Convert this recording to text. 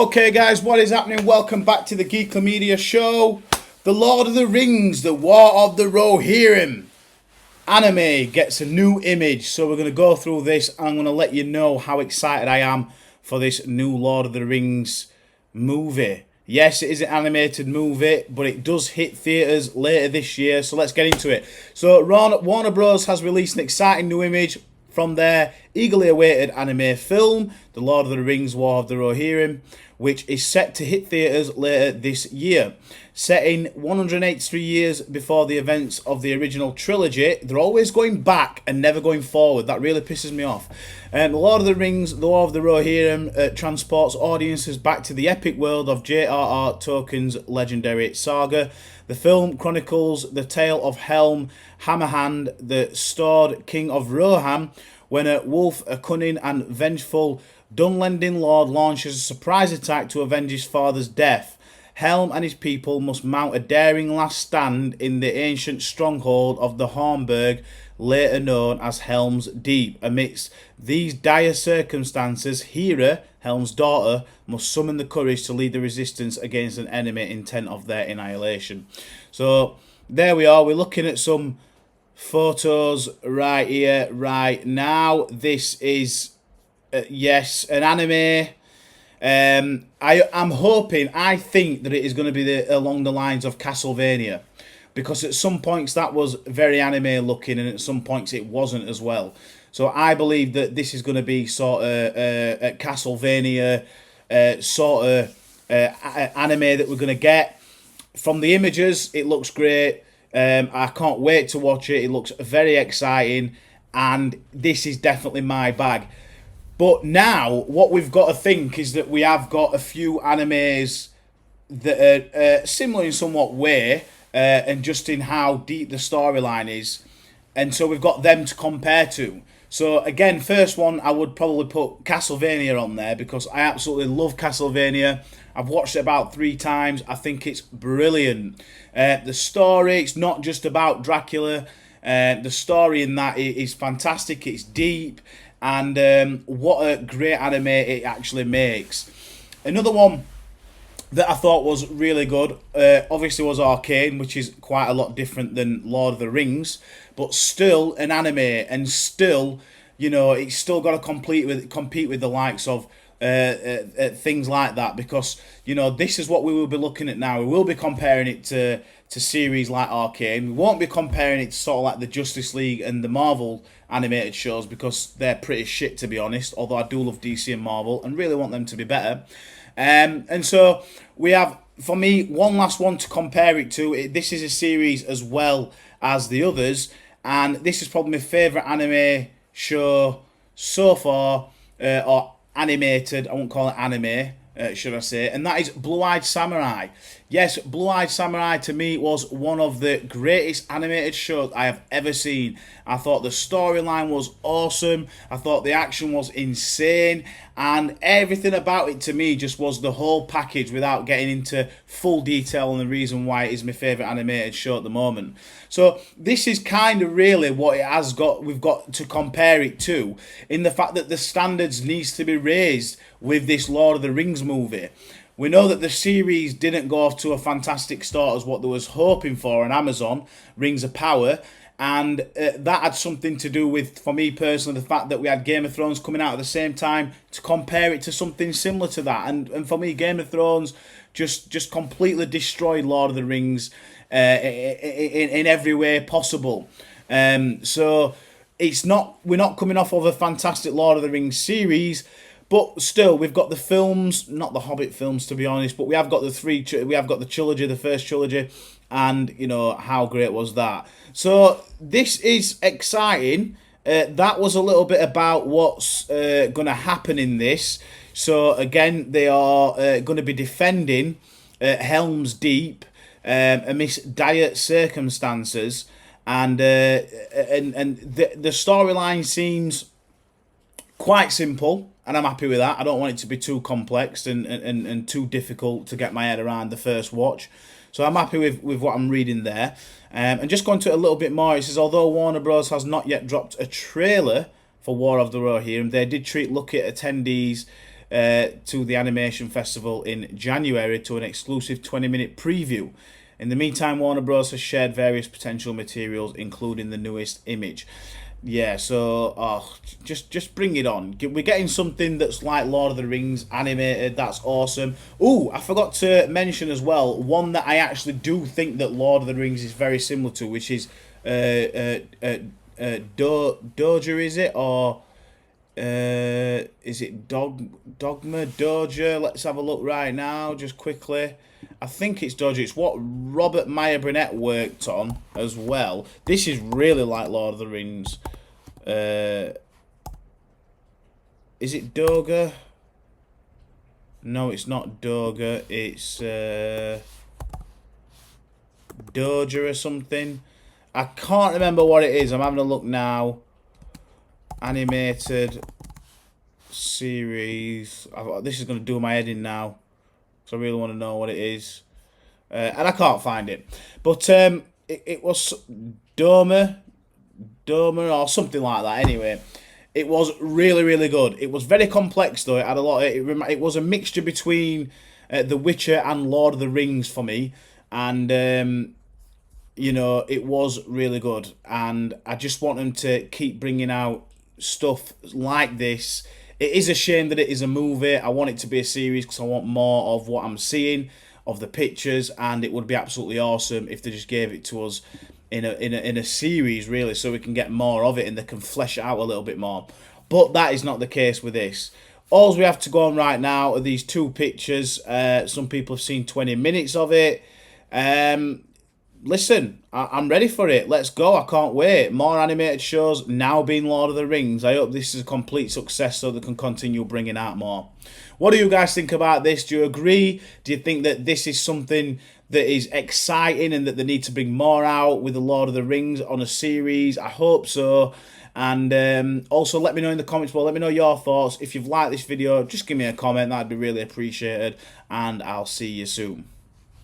Okay guys, what is happening? Welcome back to the Geekly Media Show. The Lord of the Rings, the War of the Rohirrim anime gets a new image. So we're going to go through this and I'm going to let you know how excited I am for this new Lord of the Rings movie. Yes, it is an animated movie, but it does hit theatres later this year. So let's get into it. So Warner Bros. Has released an exciting new image from their eagerly awaited anime film, The Lord of the Rings, War of the Rohirrim, which is set to hit theatres later this year. Setting 183 years before the events of the original trilogy, they're always going back and never going forward. That really pisses me off. The Lord of the Rings, The War of the Rohirrim transports audiences back to the epic world of J.R.R. Tolkien's legendary saga. The film chronicles the tale of Helm Hammerhand, the storied king of Rohan, when a cunning and vengeful Dunlending lord launches a surprise attack to avenge his father's death. Helm and his people must mount a daring last stand in the ancient stronghold of the Hornburg, later known as Helm's Deep. Amidst these dire circumstances, Hera, Helm's daughter, must summon the courage to lead the resistance against an enemy intent of their annihilation. So there we are. We're looking at some photos right here, right now. This is, yes, an anime. I think that it is going to be along the lines of Castlevania, because at some points that was very anime looking and at some points it wasn't as well. So I believe that this is going to be sort of Castlevania sort of anime that we're going to get. From the images, it looks great. I can't wait to watch it. It looks very exciting and this is definitely my bag. But now, what we've got to think is that we have got a few animes that are similar in somewhat way, and just in how deep the storyline is. And so we've got them to compare to. So again, first one, I would probably put Castlevania on there because I absolutely love Castlevania. I've watched it about 3 times. I think it's brilliant. The story, it's not just about Dracula. The story in that is fantastic. It's deep. And what a great anime it actually makes. Another one that I thought was really good, obviously was Arcane, which is quite a lot different than Lord of the Rings, but still an anime, and still, you know, it's still got to compete with the likes of things like that, because, you know, this is what we will be looking at now. We will be comparing it to series like Arcane. We won't be comparing it to sort of like the Justice League and the Marvel animated shows, because they're pretty shit, to be honest, although I do love DC and Marvel and really want them to be better. And so we have, for me, one last one to compare it to. This is a series as well as the others, and this is probably my favourite anime show so far, or animated, I won't call it anime, should I say, and that is Blue-Eyed Samurai. Yes, Blue-Eyed Samurai to me was one of the greatest animated shows I have ever seen. I thought the storyline was awesome, I thought the action was insane, and everything about it to me just was the whole package, without getting into full detail on the reason why it is my favourite animated show at the moment. So this is kind of really what it has got, we've got to compare it to, in the fact that the standards needs to be raised with this Lord of the Rings movie. We know that the series didn't go off to a fantastic start as what they was hoping for on Amazon, Rings of Power, and that had something to do with, for me personally, the fact that we had Game of Thrones coming out at the same time, to compare it to something similar to that. And for me, Game of Thrones just completely destroyed Lord of the Rings in every way possible. So we're not coming off of a fantastic Lord of the Rings series, but still, we've got the films, not the Hobbit films to be honest, but we have got the trilogy, the first trilogy, and you know, how great was that? So this is exciting. That was a little bit about what's going to happen in this. So again, they are going to be defending Helm's Deep amidst dire circumstances, and the storyline seems quite simple. And I'm happy with that. I don't want it to be too complex and too difficult to get my head around the first watch. So I'm happy with what I'm reading there. And just going to it a little bit more, it says, although Warner Bros. Has not yet dropped a trailer for War of the Rohirrim, they did treat lucky attendees to the Animation Festival in January to an exclusive 20-minute preview. In the meantime, Warner Bros. Has shared various potential materials, including the newest image. Yeah, so just bring it on. We're getting something that's like Lord of the Rings animated. That's awesome. Ooh, I forgot to mention as well one that I actually do think that Lord of the Rings is very similar to, which is Doja, is it, or is it Dogma Doja? Let's have a look right now, just quickly. I think it's Doja. It's what Robert Meyer Burnett worked on as well. This is really like Lord of the Rings. Is it Doga? No, it's not Doga. It's Doja or something. I can't remember what it is. I'm having a look now. Animated series. This is going to do my head in now. So I really want to know what it is. And I can't find it. But it was Doma or something like that. Anyway, it was really, really good. It was very complex though. It had a lot. It was a mixture between The Witcher and Lord of the Rings for me. And you know, it was really good. And I just want them to keep bringing out stuff like this. It is a shame that it is a movie. I want it to be a series because I want more of what I'm seeing, of the pictures, and it would be absolutely awesome if they just gave it to us in a series, really, so we can get more of it and they can flesh it out a little bit more. But that is not the case with this. All we have to go on right now are these two pictures. Some people have seen 20 minutes of it. Listen, I'm ready for it. Let's go. I can't wait. More animated shows now being Lord of the Rings. I hope this is a complete success so they can continue bringing out more. What do you guys think about this? Do you agree? Do you think that this is something that is exciting and that they need to bring more out with the Lord of the Rings on a series? I hope so. And also let me know in the comments below. Let me know your thoughts. If you've liked this video, just give me a comment. That'd be really appreciated. And I'll see you soon.